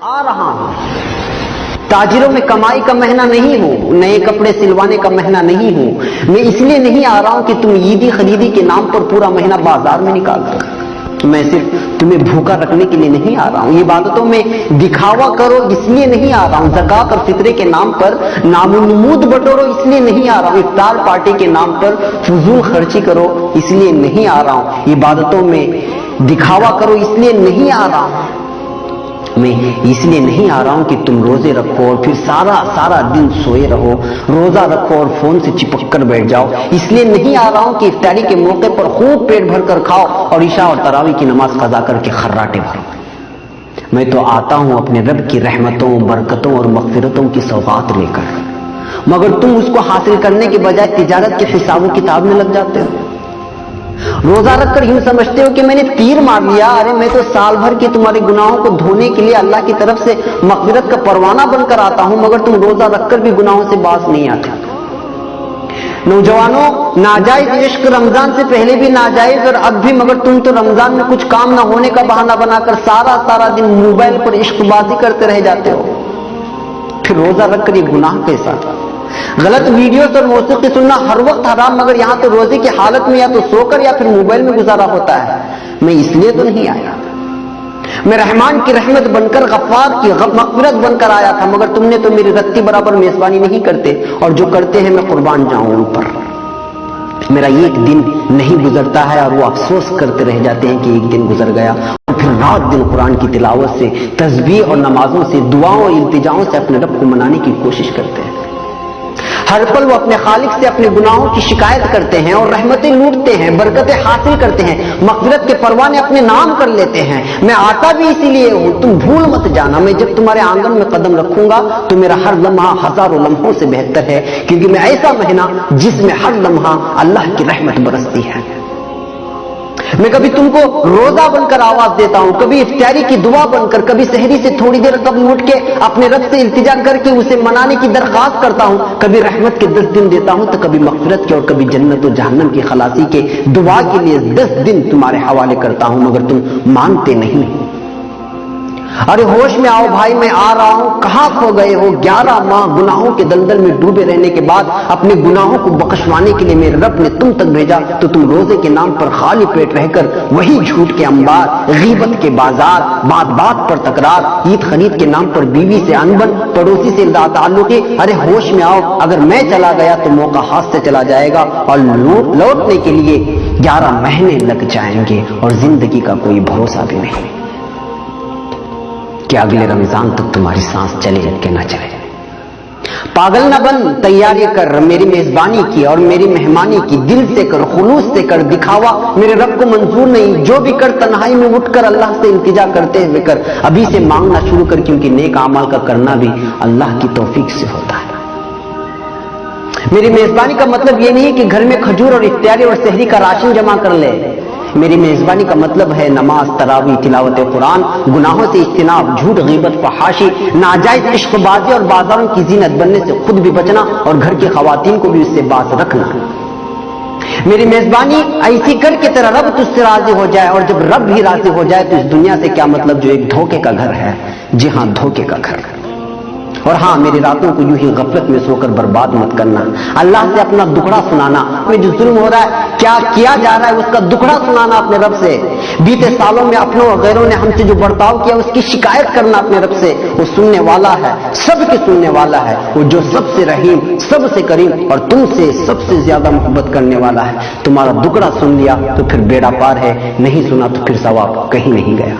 آ رہا ہوں، تاجروں میں کمائی کا مہینہ نہیں ہوں، نئے کپڑے سلوانے کا مہینہ نہیں ہوں، میں اس لیے نہیں آ رہا ہوں کہ تم عیدی خریدی کے نام پر پورا مہینہ بازار میں نکال دو، میں صرف تمہیں بھوکا رکھنے کے لیے نہیں آ رہا ہوں، عبادتوں میں دکھاوا کرو اس لیے نہیں آ رہا ہوں، زکوٰۃ اور فطرے کے نام پر نام و نمود بٹورو اس لیے نہیں آ رہا ہوں، افطار پارٹی کے نام پر فضول خرچی کرو اس لیے نہیں آ رہا ہوں، عبادتوں میں دکھاوا کرو اس لیے نہیں آ رہا ہوں، میں اس لیے نہیں آ رہا ہوں کہ تم روزے رکھو اور پھر سارا دن سوئے رہو، روزہ رکھو اور فون سے چپک کر بیٹھ جاؤ، اس لیے نہیں آ رہا ہوں کہ افطاری کے موقع پر خوب پیٹ بھر کر کھاؤ اور عشاء اور تراویح کی نماز قضا کر کے خراٹے بھرو، میں تو آتا ہوں اپنے رب کی رحمتوں، برکتوں اور مغفرتوں کی سوغات لے کر، مگر تم اس کو حاصل کرنے کے بجائے تجارت کے حساب و کتاب میں لگ جاتے ہو، روزہ رکھ کر یوں سمجھتے ہو کہ میں نے تیر مار لیا، ارے میں تو سال بھر کے تمہارے گناہوں کو دھونے کے لیے اللہ کی طرف سے مغفرت کا پروانہ بن کر آتا ہوں، مگر تم روزہ رکھ کر بھی گناہوں سے باز نہیں آتے۔ نوجوانوں، ناجائز عشق رمضان سے پہلے بھی ناجائز اور اب بھی، مگر تم تو رمضان میں کچھ کام نہ ہونے کا بہانہ بنا کر سارا دن موبائل پر عشق بازی کرتے رہ جاتے ہو، پھر روزہ رکھ کر یہ گناہ کیسا؟ غلط ویڈیوز اور موسیقی سننا ہر وقت حرام، مگر یہاں تو روزے کی حالت میں یا تو سو کر یا پھر موبائل میں گزارا ہوتا ہے، میں اس لیے تو نہیں آیا، میں رحمان کی رحمت بن کر، غفار کی مغفرت بن کر آیا تھا، مگر تم نے تو میری رتی برابر میزبانی نہیں کرتے، اور جو کرتے ہیں میں قربان جاؤں ان پر، میرا ایک دن نہیں گزرتا ہے اور وہ افسوس کرتے رہ جاتے ہیں کہ ایک دن گزر گیا، اور پھر رات دن قرآن کی تلاوت سے، تسبیح اور نمازوں سے، دعاؤں اور التجاؤں سے اپنے رب کو منانے کی کوشش کرتے ہیں، ہر پل وہ اپنے خالق سے اپنے گناہوں کی شکایت کرتے ہیں اور رحمتیں لوٹتے ہیں، برکتیں حاصل کرتے ہیں، مغفرت کے پروانے اپنے نام کر لیتے ہیں، میں آتا بھی اسی لیے ہوں، تم بھول مت جانا، میں جب تمہارے آنگن میں قدم رکھوں گا تو میرا ہر لمحہ ہزاروں لمحوں سے بہتر ہے، کیونکہ میں ایسا مہینہ جس میں ہر لمحہ اللہ کی رحمت برستی ہے، میں کبھی تم کو روزہ بن کر آواز دیتا ہوں، کبھی افطاری کی دعا بن کر، کبھی سحری سے تھوڑی دیر قبل اٹھ کے اپنے رب سے التجا کر کے اسے منانے کی درخواست کرتا ہوں، کبھی رحمت کے 10 دن دیتا ہوں تو کبھی مغفرت کے، اور کبھی جنت و جہنم کی خلاصی کے دعا کے لیے 10 دن تمہارے حوالے کرتا ہوں، مگر تم مانتے نہیں۔ ارے ہوش میں آؤ بھائی، میں آ رہا ہوں، کہاں کھو گئے ہو؟ 11 ماہ گناہوں کے دلدل میں ڈوبے رہنے کے بعد اپنے گناہوں کو بخشوانے کے لیے میرے رب نے تم تک بھیجا، تو تم روزے کے نام پر خالی پیٹ رہ کر وہی جھوٹ کے انبار، غیبت کے بازار، بات پر تکرار، عید خرید کے نام پر بیوی سے انبن، پڑوسی سے تعلقی، ارے ہوش میں آؤ، اگر میں چلا گیا تو موقع ہاتھ سے چلا جائے گا اور لوٹنے کے لیے 11 مہینے لگ جائیں گے، اور زندگی کا کوئی بھروسہ بھی نہیں کہ اگلے رمضان تک تمہاری سانس چلے کہ نہ چلے۔ پاگل نہ بن، تیاری کر، میری میزبانی کی اور میری مہمانی کی، دل سے کر، خلوص سے کر، دکھاوا میرے رب کو منظور نہیں، جو بھی کر تنہائی میں اٹھ کر اللہ سے التجا کرتے ہوئے کر، ابھی سے مانگنا شروع کر، کیونکہ نیک اعمال کا کرنا بھی اللہ کی توفیق سے ہوتا ہے۔ میری میزبانی کا مطلب یہ نہیں کہ گھر میں کھجور اور افطاری اور سحری کا راشن جمع کر لے، میری میزبانی کا مطلب ہے نماز، تراویح، تلاوت قرآن، گناہوں سے اجتناب، جھوٹ، غیبت، فحاشی، ناجائز عشق بازی اور بازاروں کی زینت بننے سے خود بھی بچنا اور گھر کی خواتین کو بھی اس سے باز رکھنا۔ میری میزبانی ایسی کر کے تیرا رب تجھ سے راضی ہو جائے، اور جب رب بھی راضی ہو جائے تو اس دنیا سے کیا مطلب جو ایک دھوکے کا گھر ہے، جی ہاں دھوکے کا گھر۔ اور ہاں، میری راتوں کو یوں ہی غفلت میں سو کر برباد مت کرنا، اللہ سے اپنا دکھڑا سنانا، میں جو ظلم ہو رہا ہے، کیا کیا جا رہا ہے، اس کا دکھڑا سنانا اپنے رب سے، بیتے سالوں میں اپنوں اور غیروں نے ہم سے جو برتاؤ کیا اس کی شکایت کرنا اپنے رب سے، وہ سننے والا ہے، سب کے سننے والا ہے، وہ جو سب سے رحیم، سب سے کریم اور تم سے سب سے زیادہ محبت کرنے والا ہے۔ تمہارا دکھڑا سن لیا تو پھر بیڑا پار ہے، نہیں سنا تو پھر ثواب کہیں نہیں گیا۔